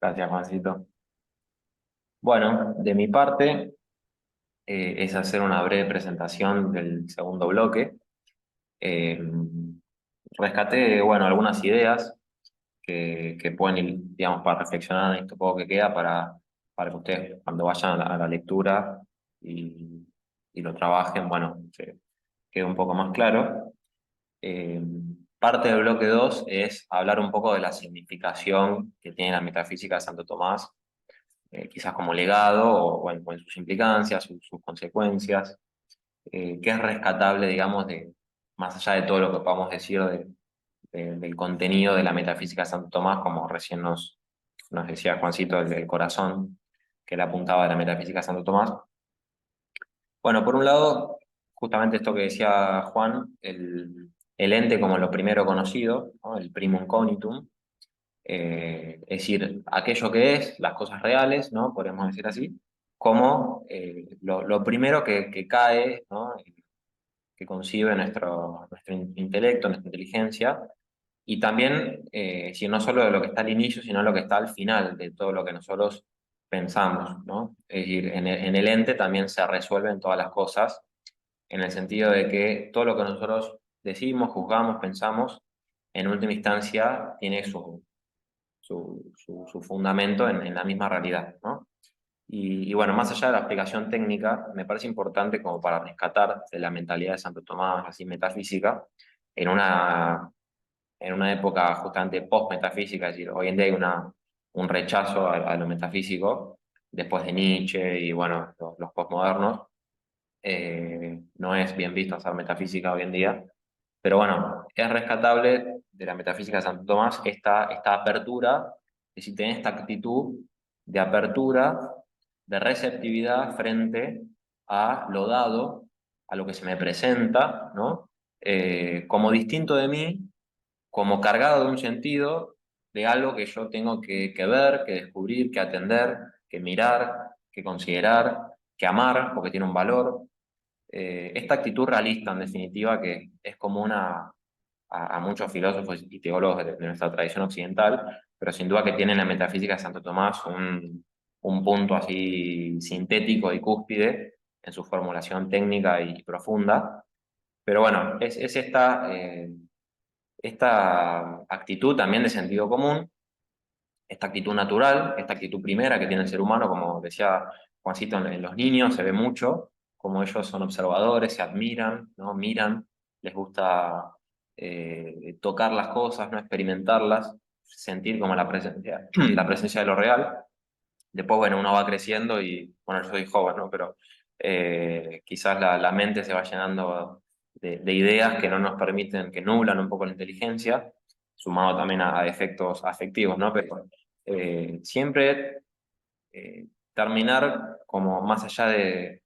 Gracias, Juancito. Bueno, de mi parte es hacer una breve presentación del segundo bloque. Eh, Rescaté, bueno, algunas ideas que pueden ir, digamos, para reflexionar en esto poco que queda para que ustedes cuando vayan a la lectura y, y lo trabajen, bueno, se quede un poco más claro. Eh, Parte del bloque 2 es hablar un poco de la significación que tiene la metafísica de Santo Tomás, quizás como legado o en sus implicancias, sus consecuencias, qué es rescatable, digamos, más allá de todo lo que podamos decir del contenido de la metafísica de Santo Tomás, como recién nos decía Juancito, el corazón que le apuntaba de la metafísica de Santo Tomás. Bueno, por un lado, justamente esto que decía Juan, el ente como lo primero conocido, ¿no? El primum cognitum, es decir, aquello que es, las cosas reales, ¿no? Podríamos decir así, como lo primero que cae, ¿no? Que concibe nuestro intelecto, nuestra inteligencia, y también, si no solo de lo que está al inicio, sino lo que está al final de todo lo que nosotros pensamos, ¿no? Es decir, en el ente también se resuelven todas las cosas, en el sentido de que todo lo que nosotros decimos, juzgamos, pensamos, en última instancia tiene su fundamento en la misma realidad, ¿no? Y bueno, más allá de la explicación técnica, me parece importante como para rescatar de la mentalidad de Santo Tomás, así metafísica, en una, en una época justamente post-metafísica, es decir, hoy en día hay un rechazo a lo metafísico, después de Nietzsche y bueno, los postmodernos, no es bien visto hacer metafísica hoy en día, pero bueno, es rescatable de la metafísica de Santo Tomás esta apertura, es decir, tener esta actitud de apertura, de receptividad frente a lo dado, a lo que se me presenta, ¿no? Como distinto de mí, como cargado de un sentido, de algo que yo tengo que ver, que descubrir, que atender, que mirar, que considerar, que amar, porque tiene un valor. Esta actitud realista, en definitiva, que es común a muchos filósofos y teólogos de nuestra tradición occidental, pero sin duda que tiene en la metafísica de Santo Tomás un punto así sintético y cúspide en su formulación técnica y profunda. Pero bueno, es esta actitud también de sentido común, esta actitud natural, esta actitud primera que tiene el ser humano, como decía Juancito, en los niños se ve mucho, como ellos son observadores, se admiran, ¿no? Miran, les gusta tocar las cosas, ¿no? Experimentarlas, sentir como la presencia de lo real. Después, bueno, uno va creciendo y, bueno, yo soy joven, ¿no? Pero quizás la mente se va llenando de ideas que no nos permiten, que nublan un poco la inteligencia, sumado también a efectos afectivos, ¿no? Pero siempre terminar como más allá de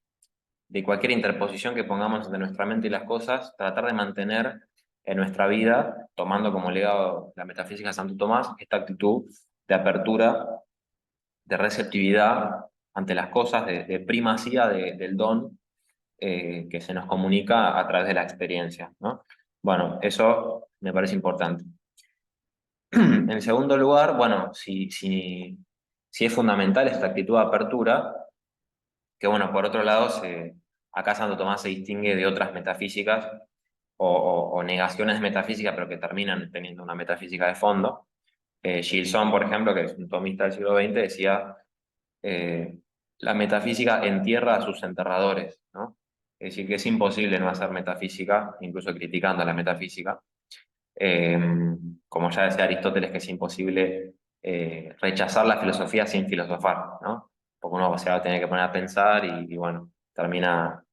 cualquier interposición que pongamos entre nuestra mente y las cosas, tratar de mantener en nuestra vida, tomando como legado la metafísica de Santo Tomás, esta actitud de apertura, de receptividad ante las cosas, de primacía del don que se nos comunica a través de la experiencia, ¿no? Bueno, eso me parece importante. En segundo lugar, bueno, si es fundamental esta actitud de apertura, que bueno, por otro lado, acá Santo Tomás se distingue de otras metafísicas o negaciones de metafísica, pero que terminan teniendo una metafísica de fondo. Gilson, por ejemplo, que es un tomista del siglo XX, decía, eh, la metafísica entierra a sus enterradores, ¿no? Es decir, que es imposible no hacer metafísica, incluso criticando a la metafísica. Eh, Como ya decía Aristóteles, que es imposible rechazar la filosofía sin filosofar, ¿no? Porque uno se va a tener que poner a pensar y bueno, termina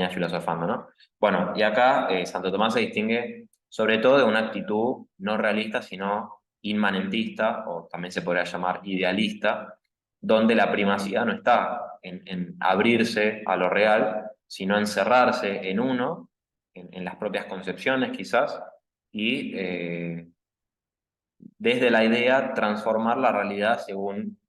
filosofando, ¿no? Bueno, y acá Santo Tomás se distingue sobre todo de una actitud no realista, sino inmanentista, o también se podría llamar idealista, donde la primacía no está en abrirse a lo real, sino en cerrarse en uno, en las propias concepciones quizás, y desde la idea transformar la realidad según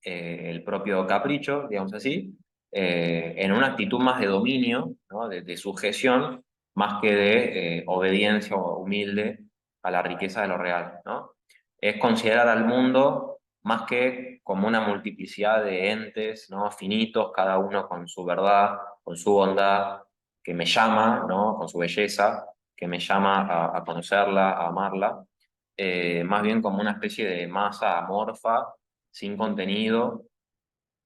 el propio capricho, digamos así, en una actitud más de dominio, ¿no? De sujeción, más que de obediencia humilde a la riqueza de lo real, ¿no? Es considerar al mundo más que como una multiplicidad de entes, ¿no? Finitos, cada uno con su verdad, con su bondad, que me llama, ¿no? Con su belleza, que me llama a conocerla, a amarla, más bien como una especie de masa amorfa, sin contenido,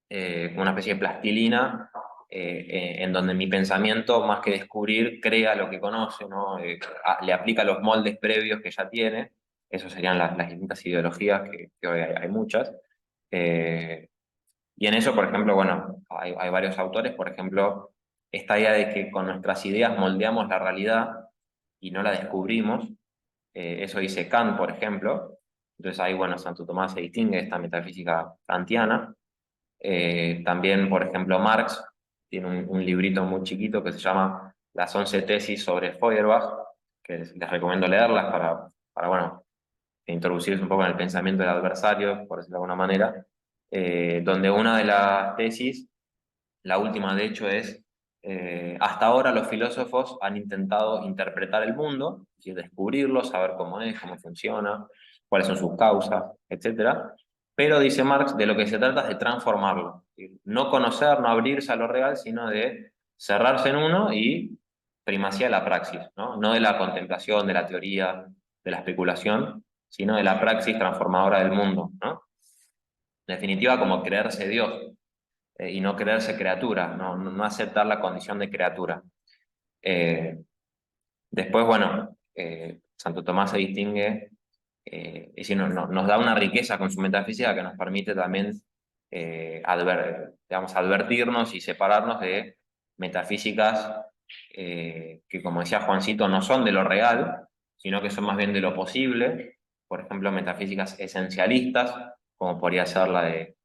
como una especie de plastilina, en donde mi pensamiento, más que descubrir, crea lo que conoce, ¿no? Le aplica los moldes previos que ya tiene. Esas serían las distintas ideologías, que hoy hay muchas. Eh, y en eso, por ejemplo, bueno, hay varios autores, por ejemplo, esta idea de que con nuestras ideas moldeamos la realidad y no la descubrimos, eso dice Kant, por ejemplo. Entonces ahí, bueno, Santo Tomás se distingue de esta metafísica kantiana. También, por ejemplo, Marx tiene un librito muy chiquito que se llama Las 11 tesis sobre Feuerbach, que les recomiendo leerlas bueno, introducirse un poco en el pensamiento del adversario, por decirlo de alguna manera, donde una de las tesis, la última de hecho, es, hasta ahora los filósofos han intentado interpretar el mundo, es decir, descubrirlo, saber cómo es, cómo funciona, cuáles son sus causas, etcétera. Pero dice Marx, de lo que se trata es de transformarlo, es decir, no conocer, no abrirse a lo real, sino de cerrarse en uno y primacía de la praxis, ¿no? No de la contemplación, de la teoría, de la especulación, sino de la praxis transformadora del mundo, ¿no? En definitiva, como creerse Dios, y no creerse criatura, no aceptar la condición de criatura. Eh, Después, bueno, Santo Tomás se distingue, es decir, nos da una riqueza con su metafísica que nos permite también digamos, advertirnos y separarnos de metafísicas que, como decía Juancito, no son de lo real, sino que son más bien de lo posible. Por ejemplo, metafísicas esencialistas, como podría ser la de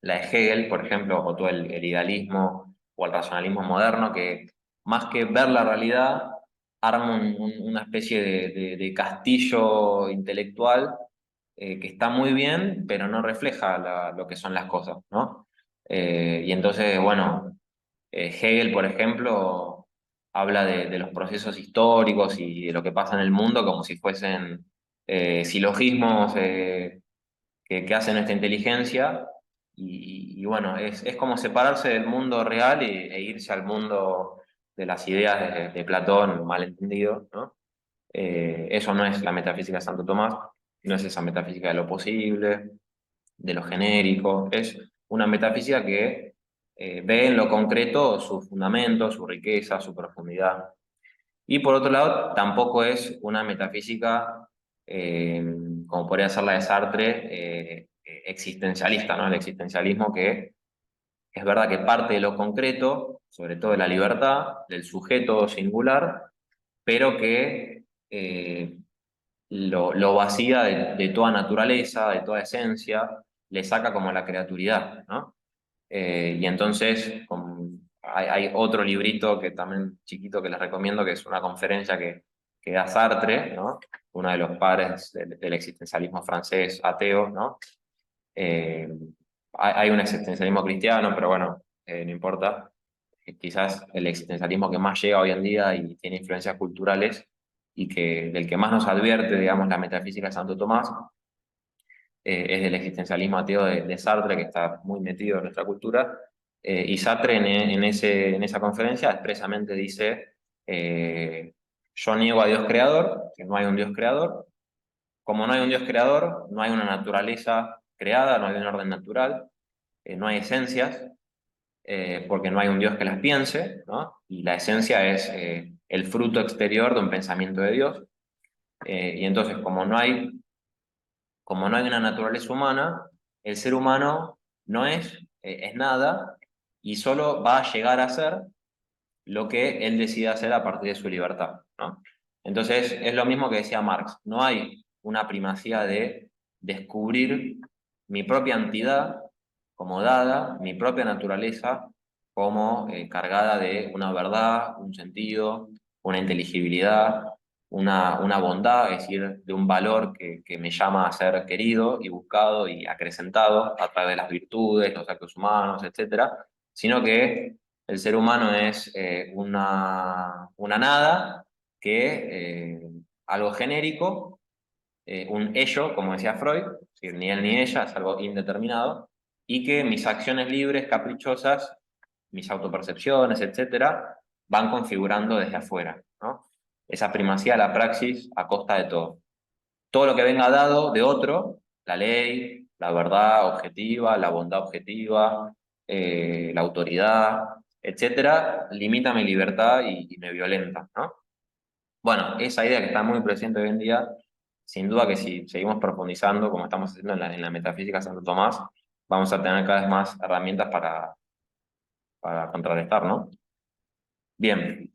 Hegel, por ejemplo, o todo el idealismo o el racionalismo moderno, que más que ver la realidad, arma una especie de castillo intelectual que está muy bien, pero no refleja lo que son las cosas, ¿no? Y entonces, bueno, Hegel, por ejemplo, habla de los procesos históricos y de lo que pasa en el mundo como si fuesen silogismos que hace nuestra inteligencia. Y bueno, es como separarse del mundo real e irse al mundo de las ideas de Platón, malentendido, ¿no? Eso no es la metafísica de Santo Tomás, no es esa metafísica de lo posible, de lo genérico, es una metafísica que ve en lo concreto su fundamento, su riqueza, su profundidad. Y por otro lado, tampoco es una metafísica, eh, como podría ser la de Sartre, existencialista, ¿no? El existencialismo que es verdad que parte de lo concreto, sobre todo de la libertad, del sujeto singular, pero que lo vacía de toda naturaleza, de toda esencia, le saca como la creatividad, ¿no? Y entonces hay otro librito que también chiquito que les recomiendo, que es una conferencia que da Sartre, ¿no? Uno de los padres del existencialismo francés ateo, ¿no? Eh, hay un existencialismo cristiano, pero bueno, no importa. Quizás el existencialismo que más llega hoy en día y tiene influencias culturales y del que más nos advierte, digamos, la metafísica de Santo Tomás, es del existencialismo ateo de Sartre, que está muy metido en nuestra cultura. Y Sartre en esa conferencia expresamente dice, yo niego a Dios creador, que no hay un Dios creador. Como no hay un Dios creador, no hay una naturaleza creada, no hay un orden natural, no hay esencias, porque no hay un Dios que las piense, ¿no? Y la esencia es el fruto exterior de un pensamiento de Dios. Y entonces, como no hay una naturaleza humana, el ser humano no es nada y solo va a llegar a ser lo que él decide hacer a partir de su libertad, ¿no? Entonces es lo mismo que decía Marx, no hay una primacía de descubrir mi propia entidad como dada, mi propia naturaleza como cargada de una verdad, un sentido, una inteligibilidad, una bondad, es decir, de un valor que me llama a ser querido y buscado y acrecentado a través de las virtudes, los actos humanos, etcétera, sino que el ser humano es una nada que, algo genérico, un ello, como decía Freud, es decir, ni él ni ella, es algo indeterminado, y que mis acciones libres, caprichosas, mis autopercepciones, etcétera, van configurando desde afuera, ¿no? Esa primacía de la praxis a costa de todo. Todo lo que venga dado de otro, la ley, la verdad objetiva, la bondad objetiva, la autoridad, etcétera, limita mi libertad y me violenta, ¿no? Bueno, esa idea que está muy presente hoy en día, sin duda que si seguimos profundizando, como estamos haciendo en la metafísica de Santo Tomás, vamos a tener cada vez más herramientas para contrarrestar, ¿no? Bien,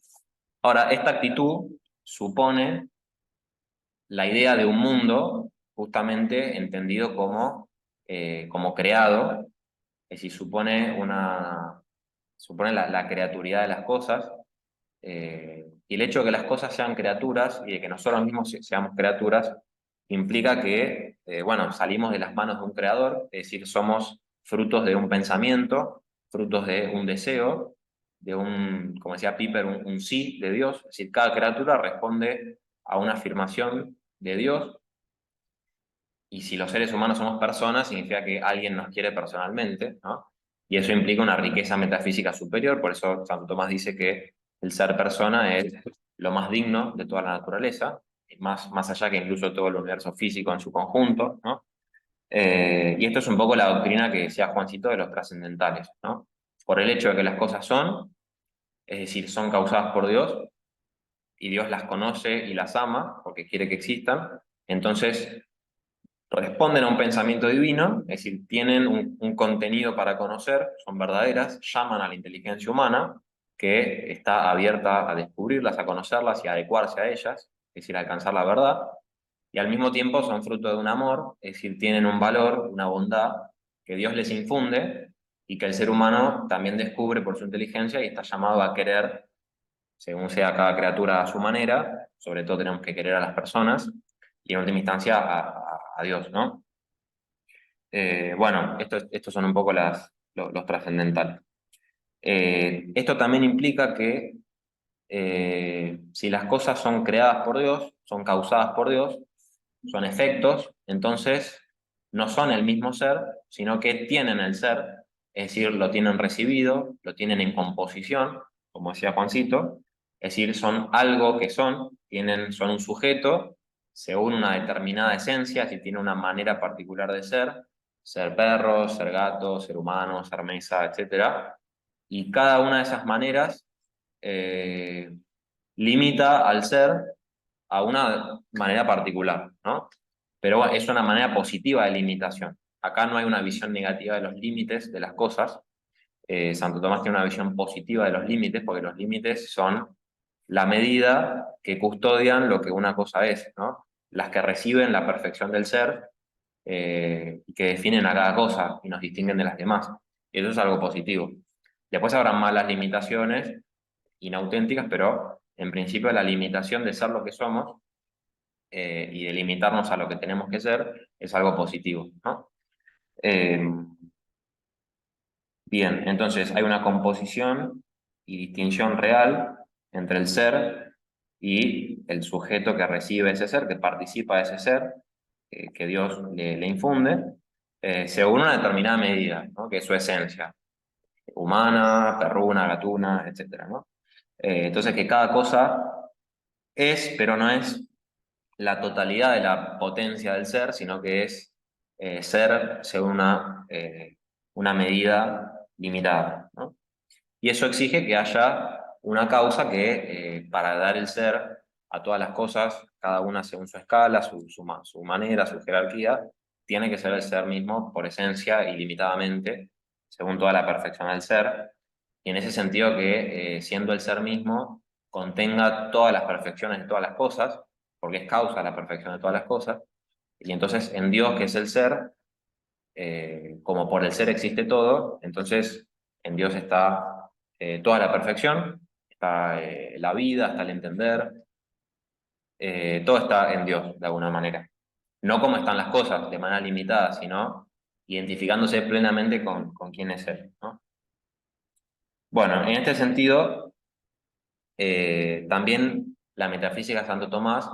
ahora, esta actitud supone la idea de un mundo justamente entendido como creado, es decir, supone la creaturidad de las cosas, y el hecho de que las cosas sean criaturas y de que nosotros mismos seamos criaturas implica que, bueno, salimos de las manos de un creador, es decir, somos frutos de un pensamiento, frutos de un deseo, como decía Piper, un sí de Dios, es decir, cada criatura responde a una afirmación de Dios, y si los seres humanos somos personas, significa que alguien nos quiere personalmente, ¿no? Y eso implica una riqueza metafísica superior, por eso Santo Tomás dice que el ser persona es lo más digno de toda la naturaleza, más allá que incluso todo el universo físico en su conjunto, ¿no? Y esto es un poco la doctrina que decía Juancito de los trascendentales, ¿no? Por el hecho de que las cosas son, es decir, son causadas por Dios, y Dios las conoce y las ama porque quiere que existan, entonces responden a un pensamiento divino, es decir, tienen un contenido para conocer, son verdaderas, llaman a la inteligencia humana, que está abierta a descubrirlas, a conocerlas y a adecuarse a ellas, es decir, a alcanzar la verdad, y al mismo tiempo son fruto de un amor, es decir, tienen un valor, una bondad que Dios les infunde y que el ser humano también descubre por su inteligencia y está llamado a querer, según sea cada criatura a su manera, sobre todo tenemos que querer a las personas y en última instancia a Dios, ¿no? Bueno, estos son un poco los trascendentales. Esto también implica que si las cosas son creadas por Dios, son causadas por Dios, son efectos, entonces no son el mismo ser, sino que tienen el ser, es decir, lo tienen recibido, lo tienen en composición, como decía Juancito, es decir, son algo que son un sujeto según una determinada esencia, si tiene una manera particular de ser perro, ser gato, ser humano, ser mesa, etcétera. Y cada una de esas maneras eh, limita al ser a una manera particular, ¿no? Pero bueno, es una manera positiva de limitación. Acá no hay una visión negativa de los límites de las cosas. Santo Tomás tiene una visión positiva de los límites, porque los límites son la medida que custodian lo que una cosa es, ¿no? Las que reciben la perfección del ser, y que definen a cada cosa y nos distinguen de las demás. Y eso es algo positivo. Después habrá malas limitaciones inauténticas, pero en principio la limitación de ser lo que somos, y de limitarnos a lo que tenemos que ser es algo positivo, ¿no? Eh, bien, entonces hay una composición y distinción real entre el ser y el sujeto que recibe ese ser, que participa de ese ser, que Dios le infunde, según una determinada medida, ¿no? Que es su esencia, humana, perruna, gatuna, etcétera, ¿no? Entonces que cada cosa es, pero no es la totalidad de la potencia del ser, sino que es ser según una medida limitada, ¿no? Y eso exige que haya una causa que, para dar el ser a todas las cosas, cada una según su escala, su manera, su jerarquía, tiene que ser el ser mismo por esencia, ilimitadamente, según toda la perfección del ser. Y en ese sentido que, siendo el ser mismo, contenga todas las perfecciones de todas las cosas, porque es causa de la perfección de todas las cosas. Y entonces en Dios, que es el ser, como por el ser existe todo, entonces en Dios está toda la perfección, está la vida, está el entender, todo está en Dios de alguna manera. No como están las cosas, de manera limitada, sino identificándose plenamente con quién es Él, ¿no? Bueno, en este sentido, también la metafísica de Santo Tomás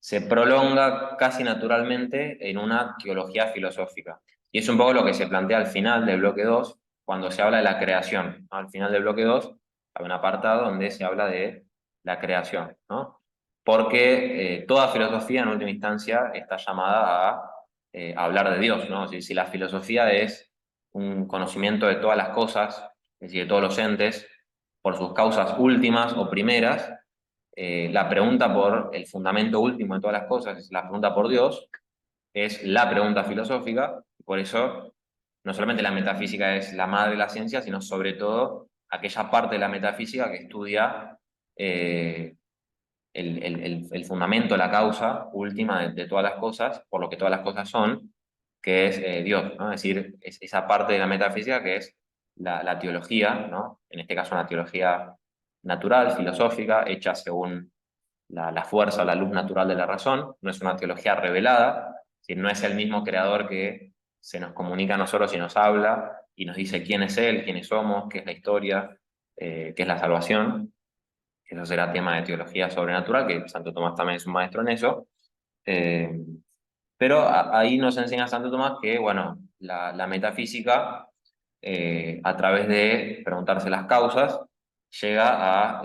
se prolonga casi naturalmente en una teología filosófica. Y es un poco lo que se plantea al final del bloque 2 cuando se habla de la creación, ¿no? Al final del bloque 2 hay un apartado donde se habla de la creación, ¿no? Porque toda filosofía en última instancia está llamada a hablar de Dios, ¿no? Si la filosofía es un conocimiento de todas las cosas, es decir, de todos los entes, por sus causas últimas o primeras, la pregunta por el fundamento último de todas las cosas, es la pregunta por Dios, es la pregunta filosófica, y por eso no solamente la metafísica es la madre de la ciencia, sino sobre todo aquella parte de la metafísica que estudia eh, el fundamento, la causa última de todas las cosas, por lo que todas las cosas son, que es Dios, ¿no? Es decir, es esa parte de la metafísica que es la teología, ¿no? En este caso una teología natural, filosófica, hecha según la fuerza o la luz natural de la razón, no es una teología revelada, si no es el mismo creador que se nos comunica a nosotros y nos habla y nos dice quién es Él, quiénes somos, qué es la historia, qué es la salvación. Eso será tema de teología sobrenatural, que Santo Tomás también es un maestro en eso. Eh, pero ahí nos enseña Santo Tomás que, bueno, la metafísica, a través de preguntarse las causas, llega a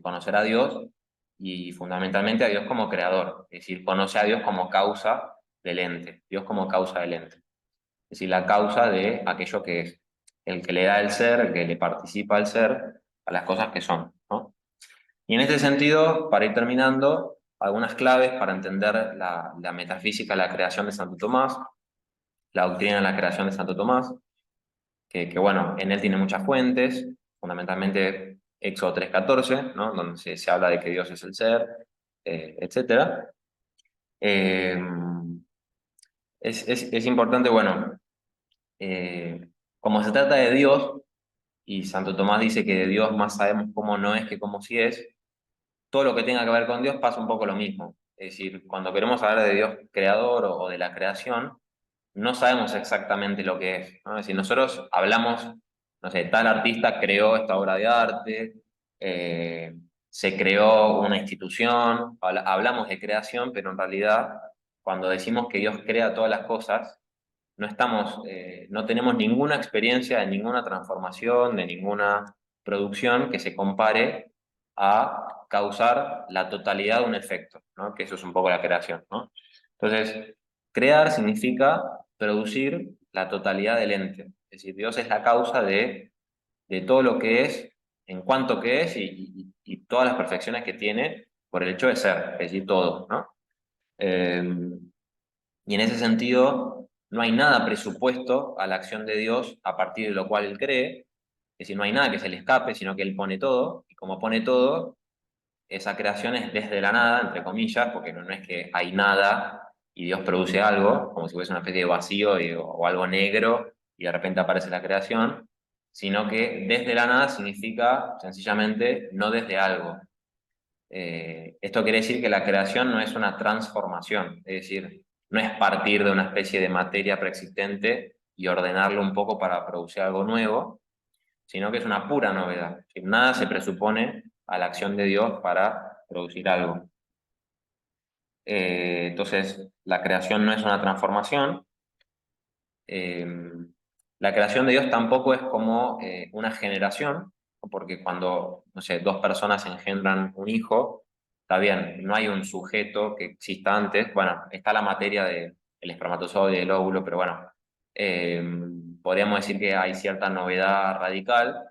conocer a Dios y fundamentalmente a Dios como creador, es decir, conoce a Dios como causa del ente, Dios como causa del ente, es decir, la causa de aquello que es, el que le da el ser, el que le participa el ser a las cosas que son, ¿no? Y en este sentido, para ir terminando, algunas claves para entender la metafísica, la creación de Santo Tomás, la doctrina de la creación de Santo Tomás, que bueno, en él tiene muchas fuentes, fundamentalmente Éxodo 3:14, ¿no? Donde se habla de que Dios es el ser, etc. Eh, es importante, bueno, eh, como se trata de Dios, y Santo Tomás dice que de Dios más sabemos cómo no es que cómo sí es, todo lo que tenga que ver con Dios pasa un poco lo mismo. Es decir, cuando queremos hablar de Dios creador o de la creación, no sabemos exactamente lo que es, ¿no? Es decir, nosotros hablamos, no sé, tal artista creó esta obra de arte, eh, se creó una institución, hablamos de creación, pero en realidad cuando decimos que Dios crea todas las cosas, no estamos, no tenemos ninguna experiencia de ninguna transformación, de ninguna producción que se compare a causar la totalidad de un efecto, ¿no? Que eso es un poco la creación, ¿no? Entonces, crear significa producir la totalidad del ente. Es decir, Dios es la causa de todo lo que es, en cuanto que es y todas las perfecciones que tiene por el hecho de ser, es decir, todo, ¿no? Eh, y en ese sentido, no hay nada presupuesto a la acción de Dios a partir de lo cual Él cree, es decir, no hay nada que se le escape, sino que Él pone todo, y como pone todo, esa creación es desde la nada, entre comillas, porque no es que hay nada y Dios produce algo, como si fuese una especie de vacío o algo negro, y de repente aparece la creación, sino que desde la nada significa sencillamente no desde algo. Esto quiere decir que la creación no es una transformación, es decir, no es partir de una especie de materia preexistente y ordenarlo un poco para producir algo nuevo, sino que es una pura novedad. Es decir, nada se presupone a la acción de Dios para producir algo. Entonces, la creación no es una transformación. Eh, la creación de Dios tampoco es como una generación, ¿no? Porque cuando, no sé, dos personas engendran un hijo, está bien, no hay un sujeto que exista antes, bueno, está la materia del espermatozoide y el óvulo, pero bueno, eh, podríamos decir que hay cierta novedad radical,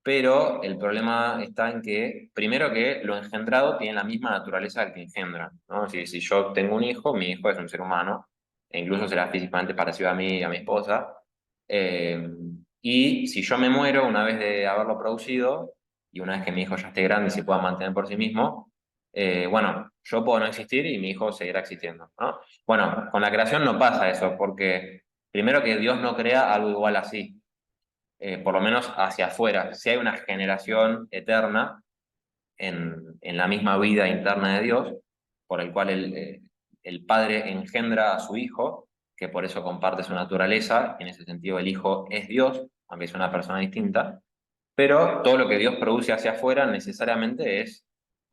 pero el problema está en que, primero que lo engendrado tiene la misma naturaleza que el que engendra, ¿no? Si yo tengo un hijo, mi hijo es un ser humano, e incluso será físicamente parecido a mí y a mi esposa. Eh, y si yo me muero una vez de haberlo producido, y una vez que mi hijo ya esté grande y se pueda mantener por sí mismo, bueno, yo puedo no existir y mi hijo seguirá existiendo, ¿no? Bueno, con la creación no pasa eso, porque primero que Dios no crea algo igual así, por lo menos hacia afuera. Si hay una generación eterna en la misma vida interna de Dios, por el cual el Padre engendra a su Hijo, que por eso comparte su naturaleza, y en ese sentido el Hijo es Dios, aunque es una persona distinta, pero todo lo que Dios produce hacia afuera necesariamente es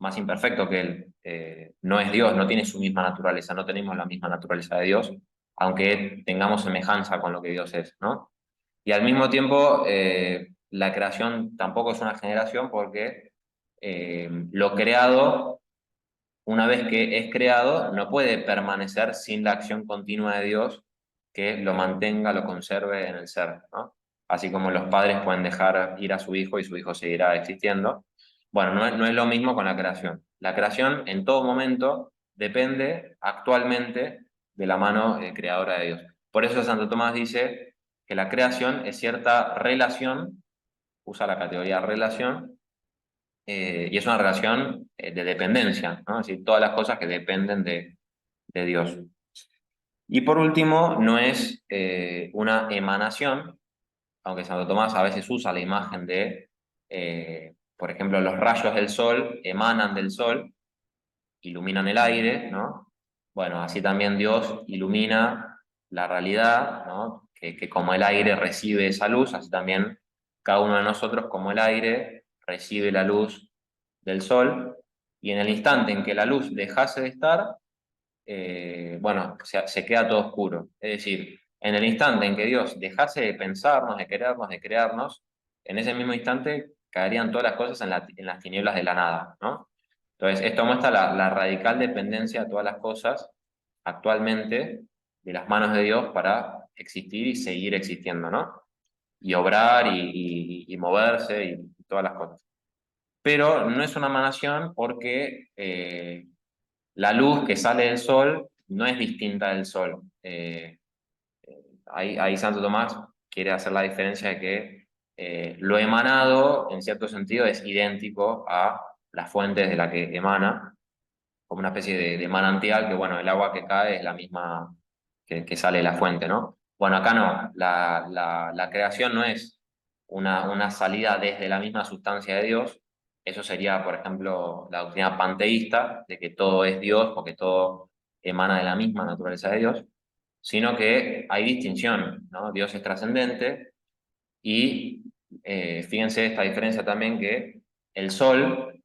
más imperfecto que Él. No es Dios, no tiene su misma naturaleza, no tenemos la misma naturaleza de Dios, aunque tengamos semejanza con lo que Dios es, ¿no? Y al mismo tiempo, la creación tampoco es una generación porque lo creado, una vez que es creado, no puede permanecer sin la acción continua de Dios que lo mantenga, lo conserve en el ser, ¿no? Así como los padres pueden dejar ir a su hijo y su hijo seguirá existiendo. Bueno, no es lo mismo con la creación. La creación en todo momento depende actualmente de la mano creadora de Dios. Por eso Santo Tomás dice que la creación es cierta relación, usa la categoría relación, y es una relación de dependencia, ¿no? Es decir, todas las cosas que dependen de Dios. Y por último, no es una emanación, aunque Santo Tomás a veces usa la imagen de, por ejemplo, los rayos del sol emanan del sol, iluminan el aire, ¿no? Bueno, así también Dios ilumina la realidad, ¿no? Que como el aire recibe esa luz, así también cada uno de nosotros, como el aire, recibe la luz del sol, y en el instante en que la luz dejase de estar, bueno, se queda todo oscuro. Es decir, en el instante en que Dios dejase de pensarnos, de querernos, de crearnos, en ese mismo instante caerían todas las cosas en las tinieblas de la nada, ¿no? Entonces, esto muestra la radical dependencia de todas las cosas actualmente de las manos de Dios para existir y seguir existiendo, ¿no? Y obrar y moverse y todas las cosas. Pero no es una emanación porque la luz que sale del sol no es distinta del sol. Ahí Santo Tomás quiere hacer la diferencia de que lo emanado, en cierto sentido, es idéntico a las fuentes de la que emana, como una especie de manantial, que bueno, el agua que cae es la misma que sale de la fuente, ¿no? Bueno, acá no, la creación no es una salida desde la misma sustancia de Dios. Eso sería, por ejemplo, la doctrina panteísta, de que todo es Dios porque todo emana de la misma naturaleza de Dios, sino que hay distinción, ¿no? Dios es trascendente y fíjense esta diferencia también que el sol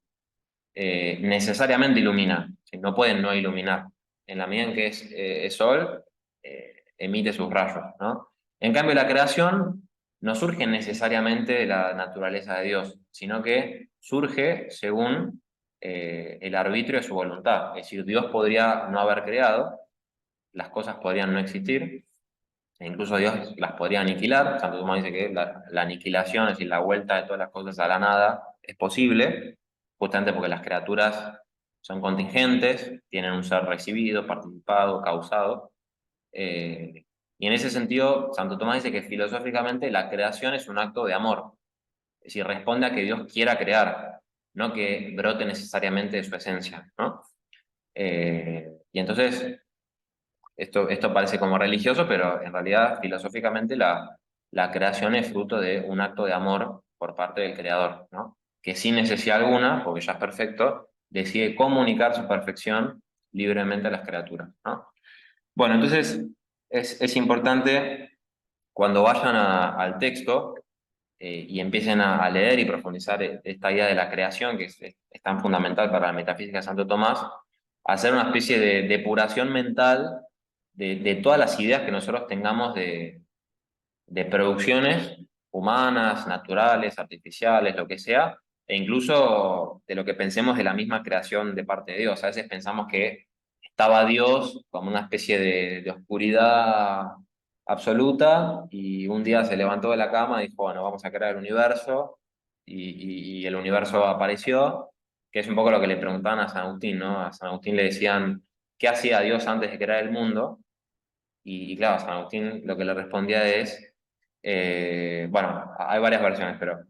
necesariamente ilumina, ¿sí? No pueden no iluminar. En la medida en que es sol, emite sus rayos, ¿no? En cambio, la creación no surge necesariamente de la naturaleza de Dios, sino que surge según el arbitrio de su voluntad. Es decir, Dios podría no haber creado, las cosas podrían no existir, e incluso Dios las podría aniquilar. Santo Tomás dice que la aniquilación, es decir, la vuelta de todas las cosas a la nada, es posible, justamente porque las criaturas son contingentes, tienen un ser recibido, participado, causado. eh, y en ese sentido, Santo Tomás dice que filosóficamente la creación es un acto de amor, es decir, responde a que Dios quiera crear, no que brote necesariamente de su esencia, ¿no? Y entonces esto parece como religioso, pero en realidad filosóficamente la creación es fruto de un acto de amor por parte del creador, ¿no? Que sin necesidad alguna, porque ya es perfecto, decide comunicar su perfección libremente a las criaturas, ¿no? Bueno, entonces es importante cuando vayan al texto y empiecen a leer y profundizar esta idea de la creación, que es tan fundamental para la metafísica de Santo Tomás, hacer una especie de depuración mental de todas las ideas que nosotros tengamos de producciones humanas, naturales, artificiales, lo que sea, e incluso de lo que pensemos de la misma creación de parte de Dios. A veces pensamos que estaba Dios como una especie de oscuridad absoluta y un día se levantó de la cama y dijo, bueno, vamos a crear el universo y el universo apareció, que es un poco lo que le preguntaban a San Agustín, ¿no? A San Agustín le decían, ¿qué hacía Dios antes de crear el mundo? Y claro, San Agustín lo que le respondía es, bueno, hay varias versiones, pero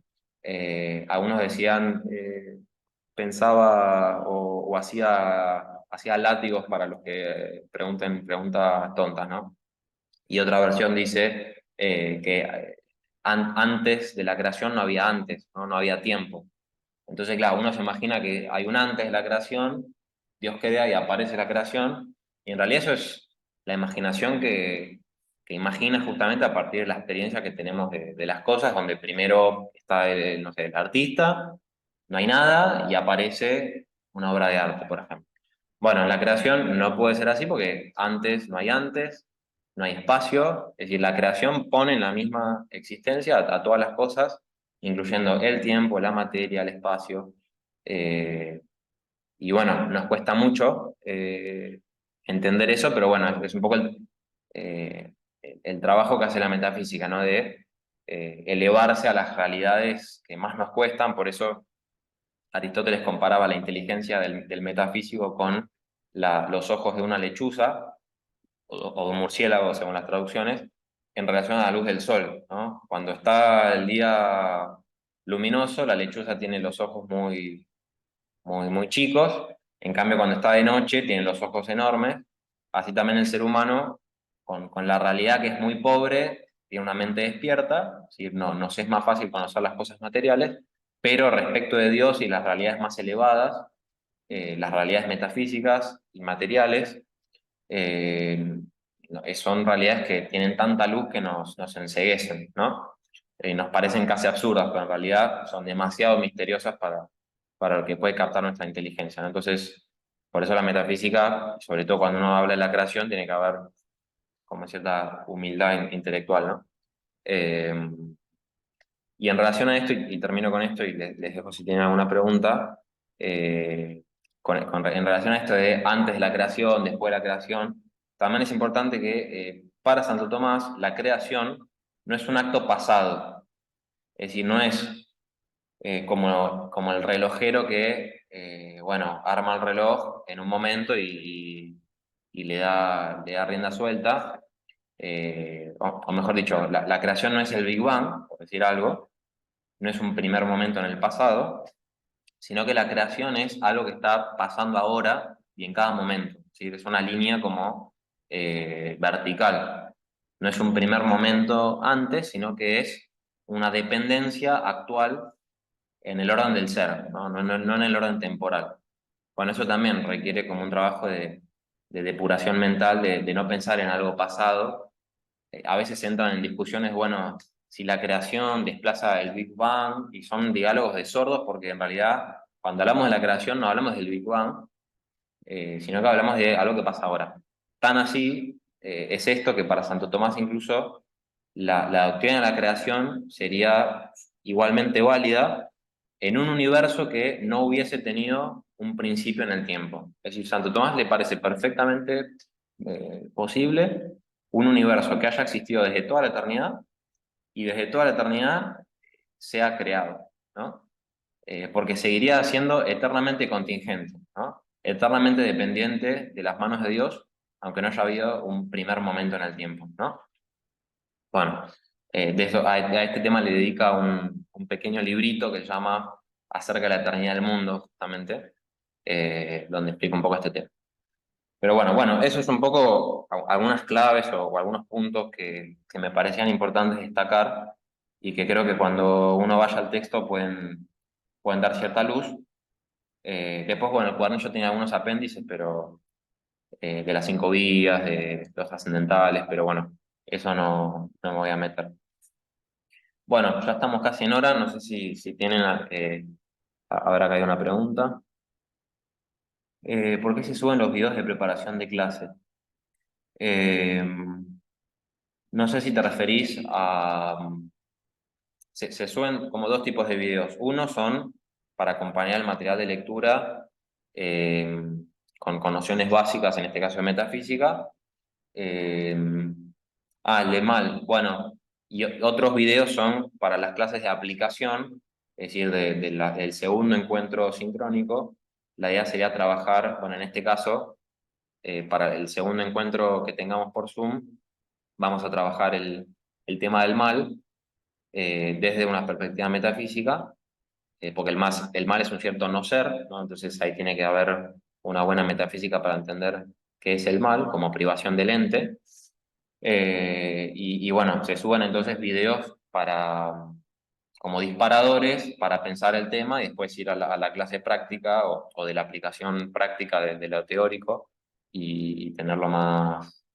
algunos decían, pensaba o hacía látigos para los que pregunten preguntas tontas, ¿no? Y otra versión dice que antes de la creación no había antes, ¿no? No había tiempo. Entonces, claro, uno se imagina que hay un antes de la creación, Dios crea y aparece la creación, y en realidad eso es la imaginación que imagina justamente a partir de la experiencia que tenemos de las cosas, donde primero está no sé, el artista, no hay nada, y aparece una obra de arte, por ejemplo. Bueno, en la creación no puede ser así porque antes, no hay espacio, es decir, la creación pone en la misma existencia a todas las cosas, incluyendo el tiempo, la materia, el espacio. eh, y bueno, nos cuesta mucho entender eso, pero bueno, es un poco eh, el trabajo que hace la metafísica, ¿no? De elevarse a las realidades que más nos cuestan, por eso Aristóteles comparaba la inteligencia del metafísico con los ojos de una lechuza o de un murciélago, según las traducciones, en relación a la luz del sol, ¿no? Cuando está el día luminoso, la lechuza tiene los ojos muy chicos, en cambio cuando está de noche tiene los ojos enormes, así también el ser humano, con la realidad que es muy pobre, tiene una mente despierta, es decir, no, nos es más fácil conocer las cosas materiales, pero respecto de Dios y las realidades más elevadas, las realidades metafísicas y materiales, son realidades que tienen tanta luz que nos enceguecen, ¿no? Nos parecen casi absurdas, pero en realidad son demasiado misteriosas para lo que puede captar nuestra inteligencia, ¿no? Entonces, por eso la metafísica, sobre todo cuando uno habla de la creación, tiene que haber como cierta humildad intelectual, ¿no? Eh, y en relación a esto, y termino con esto y les dejo si tienen alguna pregunta, en relación a esto de antes de la creación, después de la creación, también es importante que para Santo Tomás la creación no es un acto pasado, es decir, no es como el relojero que, bueno, arma el reloj en un momento y le da rienda suelta, o mejor dicho, la creación no es el Big Bang, por decir algo, no es un primer momento en el pasado, sino que la creación es algo que está pasando ahora y en cada momento. ¿Sí? Es una línea como vertical. No es un primer momento antes, sino que es una dependencia actual en el orden del ser, no en el orden temporal. Bueno, eso también requiere como un trabajo de depuración mental, de no pensar en algo pasado. A veces entran en discusiones, bueno, si la creación desplaza el Big Bang, y son diálogos de sordos, porque en realidad cuando hablamos de la creación no hablamos del Big Bang, sino que hablamos de algo que pasa ahora. Tan así es esto que para Santo Tomás incluso la doctrina de la creación sería igualmente válida en un universo que no hubiese tenido un principio en el tiempo. Es decir, Santo Tomás le parece perfectamente posible un universo que haya existido desde toda la eternidad y desde toda la eternidad sea creado, ¿no? Porque seguiría siendo eternamente contingente, ¿no? Eternamente dependiente de las manos de Dios, aunque no haya habido un primer momento en el tiempo, ¿no? Bueno, a este tema le dedica un pequeño librito que se llama Acerca de la eternidad del mundo, justamente, donde explica un poco este tema. Pero bueno, eso es un poco algunas claves o algunos puntos que me parecían importantes destacar y que creo que cuando uno vaya al texto pueden dar cierta luz. Después, bueno, el cuaderno yo tenía algunos apéndices, pero de las cinco vías, de los ascendentales, pero bueno, eso no me voy a meter. Bueno, ya estamos casi en hora, no sé si tienen, habrá caído una pregunta. ¿Por qué se suben los videos de preparación de clase? Eh, no sé si te referís a... Se suben como dos tipos de videos. Uno son para acompañar el material de lectura eh, con nociones básicas, en este caso de metafísica. Eh, el de mal, bueno, y otros videos son para las clases de aplicación, es decir, del segundo encuentro sincrónico. La idea sería trabajar, bueno, en este caso, para el segundo encuentro que tengamos por Zoom, vamos a trabajar el tema del mal desde una perspectiva metafísica, porque el mal es un cierto no ser, ¿no? Entonces ahí tiene que haber una buena metafísica para entender qué es el mal como privación del ente. Y bueno, se suben entonces videos como disparadores para pensar el tema y después ir a la clase práctica o de la aplicación práctica de lo teórico y tenerlo más,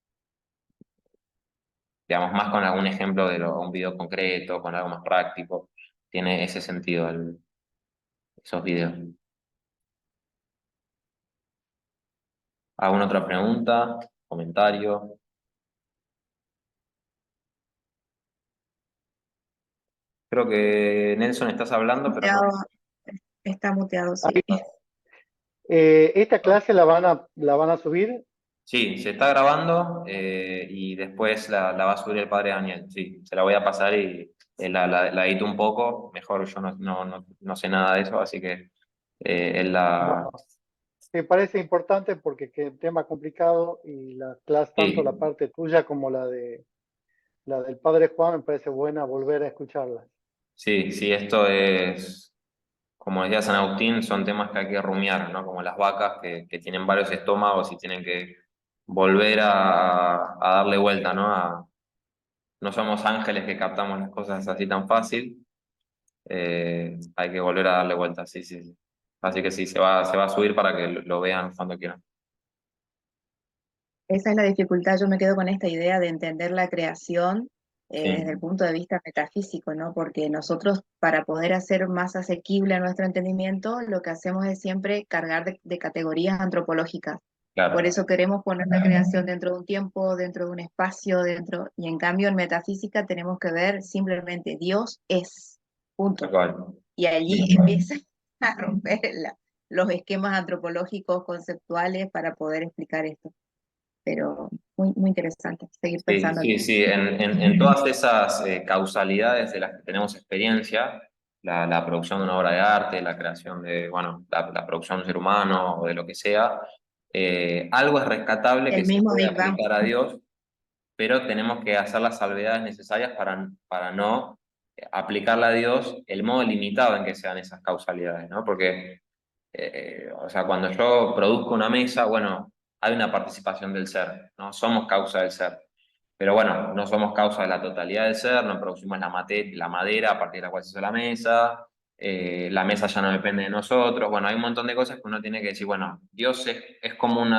digamos, más con algún ejemplo un video concreto, con algo más práctico. Tiene ese sentido esos videos. ¿Alguna otra pregunta? ¿Comentario? Creo que Nelson estás hablando, pero no. Muteado, está muteado, sí. Ahí, esta clase la van a subir. Sí, se está grabando y después la va a subir el padre Daniel. Sí, se la voy a pasar y la edito un poco. Mejor yo no sé nada de eso, así que él la. Bueno, me parece importante porque que es un tema complicado y la clase, tanto la Sí, parte tuya como la del padre Juan, me parece buena volver a escucharla. sí, sí, esto es, como decía San Agustín, son temas que hay que rumiar, ¿no? Como las vacas que tienen varios estómagos y tienen que volver a darle vuelta, ¿no? No somos ángeles que captamos las cosas así tan fácil. Hay que volver a darle vuelta, sí, sí, sí. Así que sí, se va a subir para que lo vean cuando quieran. Esa es la dificultad. Yo me quedo con esta idea de entender la creación desde el Sí, punto de vista metafísico, ¿no? Porque nosotros, para poder hacer más asequible a nuestro entendimiento, lo que hacemos es siempre cargar de categorías antropológicas. Por claro, eso queremos poner la creación dentro de un tiempo, dentro de un espacio, y en cambio en metafísica tenemos que ver simplemente Dios es, tal punto. cual. Y allí Sí, empieza a romper los esquemas antropológicos conceptuales para poder explicar esto. Pero muy, muy interesante seguir sí, pensándolo. sí, sí. En todas esas causalidades de las que tenemos experiencia, la producción de una obra de arte, la creación de, bueno, la producción de un ser humano o de lo que sea, algo es rescatable que El se mismo puede Big Bang. aplicar a Dios, pero tenemos que hacer las salvedades necesarias para no aplicarle a Dios el modo limitado en que se dan esas causalidades, ¿no? Porque, o sea, cuando yo produzco una mesa, bueno, hay una participación del ser, ¿no? Somos causa del ser. Pero bueno, no somos causa de la totalidad del ser, no producimos la madera a partir de la cual se hizo la mesa ya no depende de nosotros, bueno, hay un montón de cosas que uno tiene que decir, bueno, Dios es como un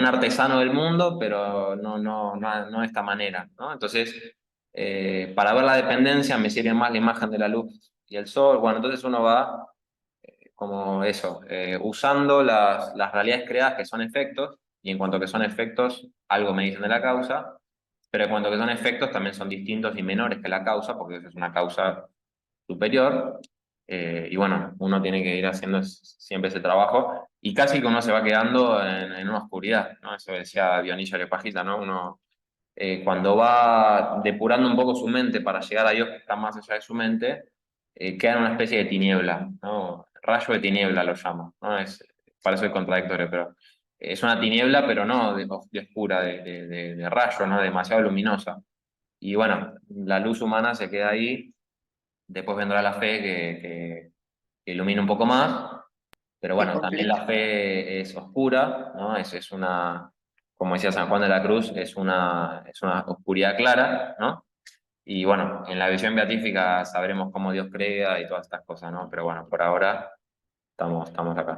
artesano del mundo, pero no de esta manera, ¿no? Entonces, para ver la dependencia me sirve más la imagen de la luz y el sol, bueno, entonces uno va como eso, usando las realidades creadas que son efectos, y en cuanto que son efectos, algo me dicen de la causa, pero en cuanto que son efectos también son distintos y menores que la causa, porque eso es una causa superior, y bueno, uno tiene que ir haciendo siempre ese trabajo, y casi que uno se va quedando en una oscuridad, ¿no? Eso decía Dionisio Areopagita, ¿no? Uno cuando va depurando un poco su mente para llegar a Dios que está más allá de su mente, queda en una especie de tiniebla, ¿no? Rayo de tiniebla lo llamo, ¿no? Parece contradictorio, pero es una tiniebla, pero no de oscura, de rayo, ¿no? Demasiado luminosa. Y bueno, la luz humana se queda ahí, después vendrá la fe que ilumina un poco más, pero Que bueno, también completa. la fe es oscura, ¿no? Es una, como decía San Juan de la Cruz, es una oscuridad clara, ¿no? Y bueno, en la visión beatífica sabremos cómo Dios crea y todas estas cosas, ¿no? Pero bueno, por ahora estamos acá.